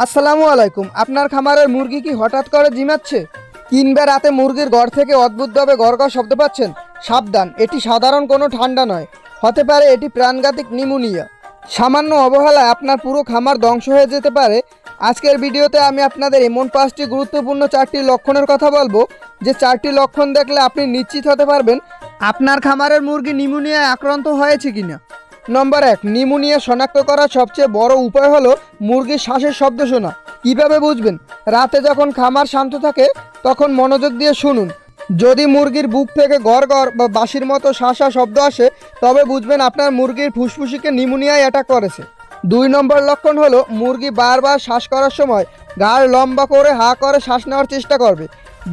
আসসালামু আলাইকুম। আপনার খামারের মুরগি কি হঠাৎ করে ঝিমাচ্ছে কিংবা রাতে মুরগির ঘর থেকে অদ্ভুতভাবে গড়গড় শব্দ পাচ্ছেন? সাবধান, এটি সাধারণ কোনো ঠান্ডা নয়, হতে পারে এটি প্রাণঘাতী নিউমোনিয়া। সামান্য অবহেলায় আপনার পুরো খামার ধ্বংস হয়ে যেতে পারে। আজকের ভিডিওতে আমি আপনাদের এমন 5টি গুরুত্বপূর্ণ 4টি লক্ষণের কথা বলবো, যে 4টি লক্ষণ দেখলে আপনি নিশ্চিত হতে পারবেন আপনার খামারের মুরগি নিউমোনিয়ায় আক্রান্ত হয়েছে কিনা। নম্বর 1, নিউমোনিয়া শনাক্ত করার সবচেয়ে বড় উপায় হলো মুরগির শ্বাসের শব্দ শোনা। কিভাবে বুঝবেন? রাতে যখন খামার শান্ত থাকে তখন মনোযোগ দিয়ে শুনুন। যদি মুরগির বুক থেকে গড় গড় বা বাঁশির মতো শাঁসা শব্দ আসে, তবে বুঝবেন আপনার মুরগির ফুসফুসিকে নিউমোনিয়ায় অ্যাটাক করেছে। 2 নম্বর লক্ষণ হলো মুরগি বারবার শ্বাস করার সময় ঘাড় লম্বা করে হা করে শ্বাস নেওয়ার চেষ্টা করবে।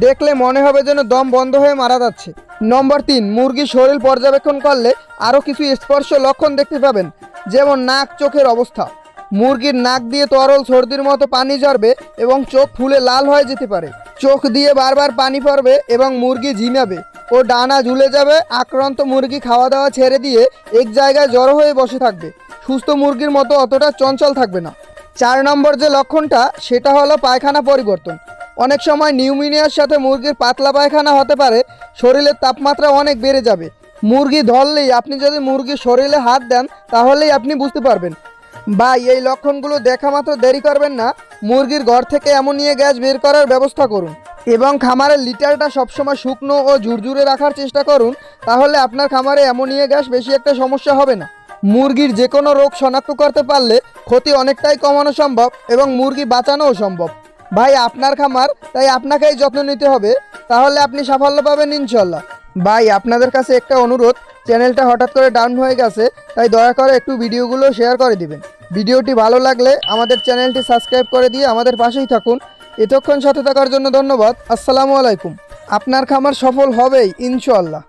দেখলে মনে হবে যেন দম বন্ধ হয়ে মারা যাচ্ছে। নম্বর 3, মুরগির শরীর পর্যবেক্ষণ করলে আরও কিছু স্পর্শ লক্ষণ দেখতে পাবেন, যেমন নাক চোখের অবস্থা। মুরগির নাক দিয়ে তরল সর্দির মতো পানি ঝরবে এবং চোখ ফুলে লাল হয়ে যেতে পারে। চোখ দিয়ে বারবার পানি পড়বে এবং মুরগি ঝিমাবে ও ডানা ঝুলে যাবে। আক্রান্ত মুরগি খাওয়া দাওয়া ছেড়ে দিয়ে এক জায়গায় জড়ো হয়ে বসে থাকবে, সুস্থ মুরগির মতো অতটা চঞ্চল থাকবে না। 4 নম্বর যে লক্ষণটা, সেটা হলো পায়খানা পরিবর্তন। অনেক সময় নিউমোনিয়ার সাথে মুরগির পাতলা পায়খানা হতে পারে। শরীরের তাপমাত্রা অনেক বেড়ে যাবে। মুরগি ধরলেই আপনি যদি মুরগির শরীরে হাত দেন, তাহলেই আপনি বুঝতে পারবেন। ভাই, এই লক্ষণগুলো দেখা মাত্র দেরি করবেন না, মুরগির ঘর থেকে অ্যামোনিয়া গ্যাস বের করার ব্যবস্থা করুন এবং খামারের লিটারটা সবসময় শুকনো ও ঝুরঝুরে রাখার চেষ্টা করুন। তাহলে আপনার খামারে অ্যামোনিয়া গ্যাস বেশি একটা সমস্যা হবে না। মুরগির যে কোনো রোগ শনাক্ত করতে পারলে ক্ষতি অনেকটাই কমানো সম্ভব এবং মুরগি বাঁচানোও সম্ভব। ভাই, আপনার খামার, তাই আপনাকেই যত্ন নিতে হবে, তাহলে আপনি সাফল্য পাবেন ইনশাল্লাহ। ভাই, আপনাদের কাছে একটা অনুরোধ, চ্যানেলটা হঠাৎ করে ডাউন হয়ে গেছে, তাই দয়া করে একটু ভিডিওগুলো শেয়ার করে দিবেন। ভিডিওটি ভালো লাগলে আমাদের চ্যানেলটি সাবস্ক্রাইব করে দিয়ে আমাদের পাশেই থাকুন। এতক্ষণ সাথে থাকার জন্য ধন্যবাদ। আসসালামু আলাইকুম। আপনার খামার সফল হবেই ইনশাল্লাহ।